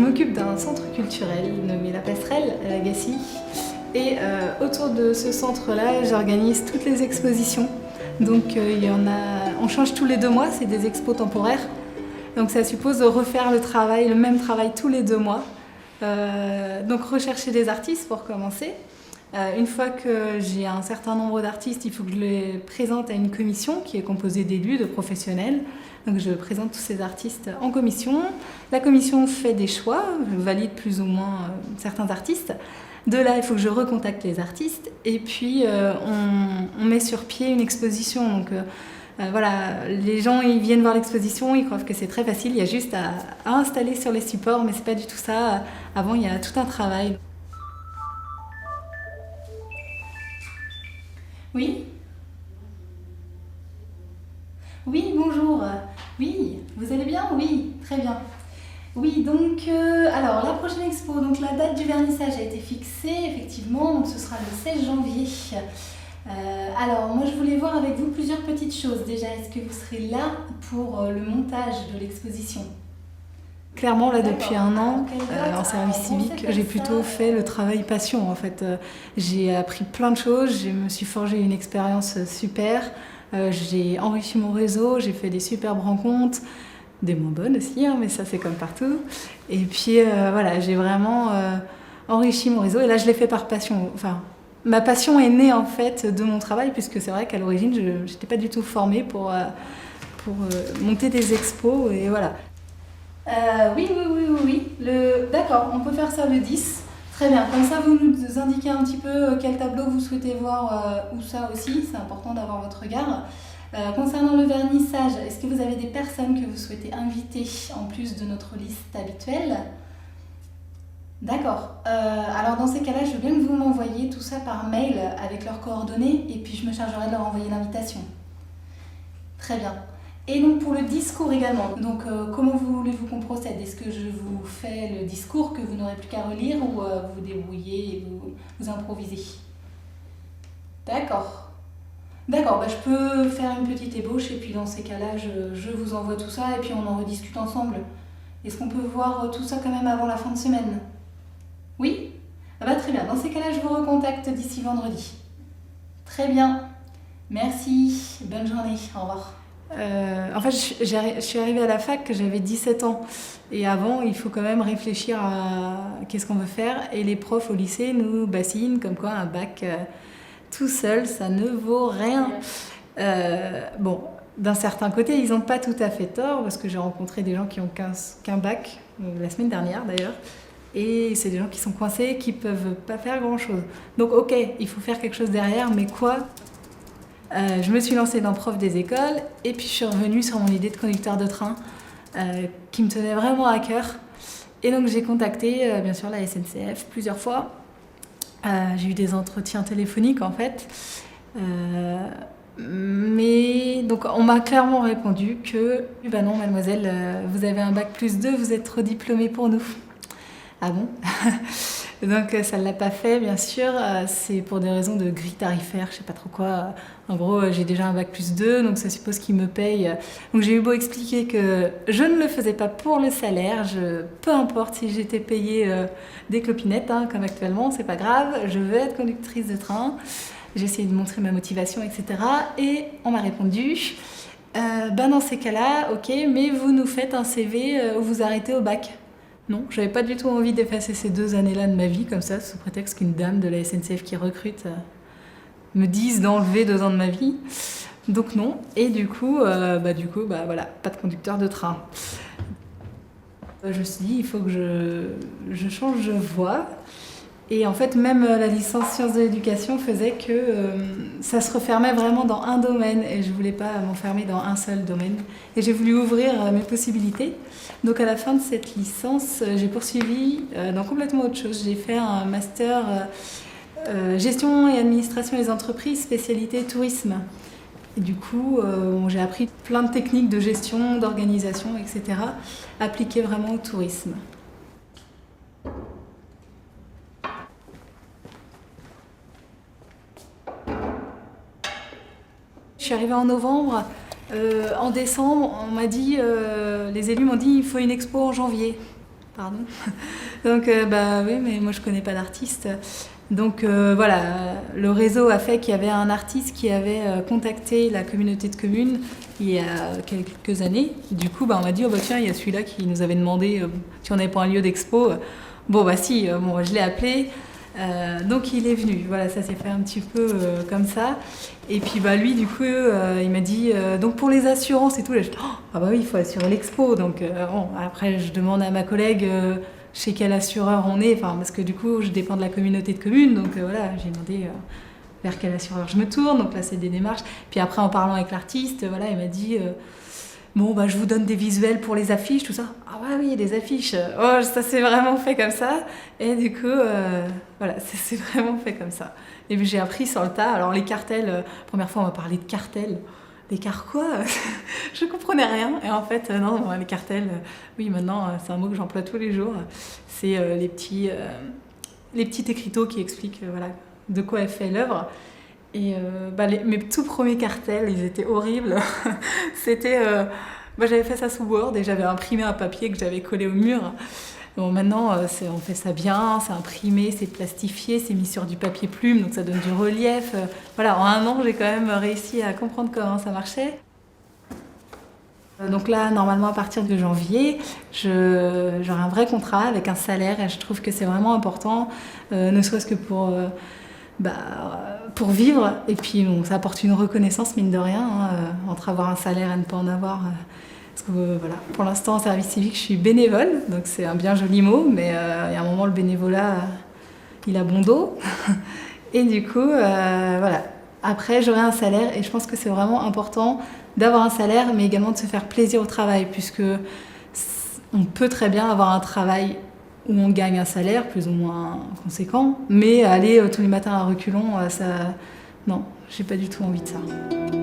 m'occupe d'un centre culturel nommé La Passerelle à Lagacy. Et autour de ce centre-là, j'organise toutes les expositions. Donc il y en a, on change tous les 2 mois, c'est des expos temporaires. Donc ça suppose de refaire le même travail tous les 2 mois. Donc rechercher des artistes pour commencer. Une fois que j'ai un certain nombre d'artistes, il faut que je les présente à une commission qui est composée d'élus, de professionnels. Donc je présente tous ces artistes en commission. La commission fait des choix, valide plus ou moins certains artistes. De là, il faut que je recontacte les artistes et puis on met sur pied une exposition. Donc voilà, les gens ils viennent voir l'exposition, ils croient que c'est très facile, il y a juste à installer sur les supports, mais c'est pas du tout ça. Avant, il y a tout un travail. Oui ? Oui, bonjour. Oui, vous allez bien ? Oui, très bien. Oui, donc, alors la prochaine expo, donc la date du vernissage a été fixée, effectivement, donc ce sera le 16 janvier. Alors, moi je voulais voir avec vous plusieurs petites choses. Déjà, est-ce que vous serez là pour le montage de l'exposition ? Clairement, là, depuis un an, en service civique, j'ai plutôt fait le travail passion, en fait. J'ai appris plein de choses, je me suis forgé une expérience super, j'ai enrichi mon réseau, j'ai fait des superbes rencontres, des moins bonnes aussi, hein, mais ça c'est comme partout. Et puis voilà, j'ai vraiment enrichi mon réseau, et là je l'ai fait par passion. Enfin, ma passion est née en fait de mon travail, puisque c'est vrai qu'à l'origine, je n'étais pas du tout formée pour monter des expos, et voilà. Oui. D'accord, on peut faire ça le 10. Très bien, comme ça vous nous indiquez un petit peu quel tableau vous souhaitez voir, ou ça aussi, c'est important d'avoir votre regard. Concernant le vernissage, est-ce que vous avez des personnes que vous souhaitez inviter en plus de notre liste habituelle ? D'accord, alors dans ces cas-là, je veux bien que vous m'envoyiez tout ça par mail avec leurs coordonnées et puis je me chargerai de leur envoyer l'invitation. Très bien. Et donc pour le discours également, donc comment voulez-vous qu'on procède ? Est-ce que je vous fais le discours que vous n'aurez plus qu'à relire ou vous débrouillez et vous improvisez ? D'accord. D'accord, bah, je peux faire une petite ébauche et puis dans ces cas-là, je vous envoie tout ça et puis on en rediscute ensemble. Est-ce qu'on peut voir tout ça quand même avant la fin de semaine ? Oui ? Ah bah, très bien, dans ces cas-là, je vous recontacte d'ici vendredi. Très bien. Merci, bonne journée, au revoir. En fait, je suis arrivée à la fac que j'avais 17 ans. Et avant, il faut quand même réfléchir à qu'est-ce qu'on veut faire. Et les profs au lycée nous bassinent comme quoi un bac tout seul, ça ne vaut rien. Bon, d'un certain côté, ils n'ont pas tout à fait tort, parce que j'ai rencontré des gens qui ont qu'un bac, la semaine dernière d'ailleurs. Et c'est des gens qui sont coincés, qui ne peuvent pas faire grand-chose. Donc ok, il faut faire quelque chose derrière, mais quoi ? Je me suis lancée dans prof des écoles et puis je suis revenue sur mon idée de conducteur de train qui me tenait vraiment à cœur. Et donc j'ai contacté bien sûr la SNCF plusieurs fois. J'ai eu des entretiens téléphoniques en fait. Mais donc on m'a clairement répondu que bah non mademoiselle, vous avez un bac plus 2, vous êtes trop diplômée pour nous. Ah bon ? Donc ça ne l'a pas fait, bien sûr. C'est pour des raisons de grille tarifaire, je ne sais pas trop quoi. En gros, j'ai déjà un bac plus 2, donc ça suppose qu'ils me payent. Donc j'ai eu beau expliquer que je ne le faisais pas pour le salaire. Peu importe si j'étais payée des clopinettes, hein, comme actuellement, c'est pas grave. Je veux être conductrice de train. J'ai essayé de montrer ma motivation, etc. Et on m'a répondu, dans ces cas-là, ok, mais vous nous faites un CV où vous arrêtez au bac. Non, j'avais pas du tout envie d'effacer ces 2 années-là de ma vie comme ça, sous prétexte qu'une dame de la SNCF qui recrute me dise d'enlever 2 ans de ma vie. Donc non, et du coup, voilà, pas de conducteur de train. Je me suis dit, il faut que je change de voie. Et en fait, même la licence sciences de l'éducation faisait que ça se refermait vraiment dans un domaine et je voulais pas m'enfermer dans un seul domaine. Et j'ai voulu ouvrir mes possibilités. Donc à la fin de cette licence, j'ai poursuivi dans complètement autre chose. J'ai fait un master gestion et administration des entreprises, spécialité tourisme. Et du coup, j'ai appris plein de techniques de gestion, d'organisation, etc., appliquées vraiment au tourisme. Je suis arrivée en novembre. En décembre, on m'a dit, les élus m'ont dit il faut une expo en janvier. Pardon. Donc, bah oui, mais moi je connais pas d'artiste. Donc voilà, le réseau a fait qu'il y avait un artiste qui avait contacté la communauté de communes il y a quelques années. Du coup, bah, on m'a dit, oh bah tiens, il y a celui-là qui nous avait demandé si on n'avait pas un lieu d'expo. Bon bah si, bon, je l'ai appelé. Donc il est venu, voilà, ça s'est fait un petit peu comme ça. Et puis bah lui du coup il m'a dit donc pour les assurances et tout, là, je dis, oh, ah bah oui il faut assurer l'expo. Donc bon, après je demande à ma collègue chez quel assureur on est, enfin parce que du coup je dépends de la communauté de communes, donc voilà, j'ai demandé vers quel assureur je me tourne. Donc là c'est des démarches. Puis après en parlant avec l'artiste, voilà, il m'a dit bon, bah, je vous donne des visuels pour les affiches, tout ça. Ah ouais, oui, des affiches. Oh, ça s'est vraiment fait comme ça. Et du coup, voilà, c'est vraiment fait comme ça. Et puis j'ai appris sur le tas. Alors les cartels, première fois on m'a parlé de cartels. Les cartes quoi? Je comprenais rien. Et en fait, non, les cartels, oui, maintenant, c'est un mot que j'emploie tous les jours. C'est les petits écriteaux qui expliquent voilà, de quoi est fait l'œuvre. Et bah, mes tout premiers cartels, ils étaient horribles. C'était, bah, j'avais fait ça sous Word et j'avais imprimé un papier que j'avais collé au mur. Bon, maintenant, on fait ça bien, c'est imprimé, c'est plastifié, c'est mis sur du papier plume, donc ça donne du relief. Voilà, en un an, j'ai quand même réussi à comprendre comment ça marchait. Donc là, normalement, à partir de janvier, j'aurai un vrai contrat avec un salaire et je trouve que c'est vraiment important, ne serait-ce que pour vivre. Et puis bon, ça apporte une reconnaissance, mine de rien, hein, entre avoir un salaire et ne pas en avoir. Parce que voilà, pour l'instant, en service civique, je suis bénévole, donc c'est un bien joli mot, mais il y a un moment, le bénévolat, il a bon dos. Et du coup, voilà. Après, j'aurai un salaire et je pense que c'est vraiment important d'avoir un salaire, mais également de se faire plaisir au travail, puisque on peut très bien avoir un travail où on gagne un salaire plus ou moins conséquent, mais aller tous les matins à reculons, ça, non, j'ai pas du tout envie de ça.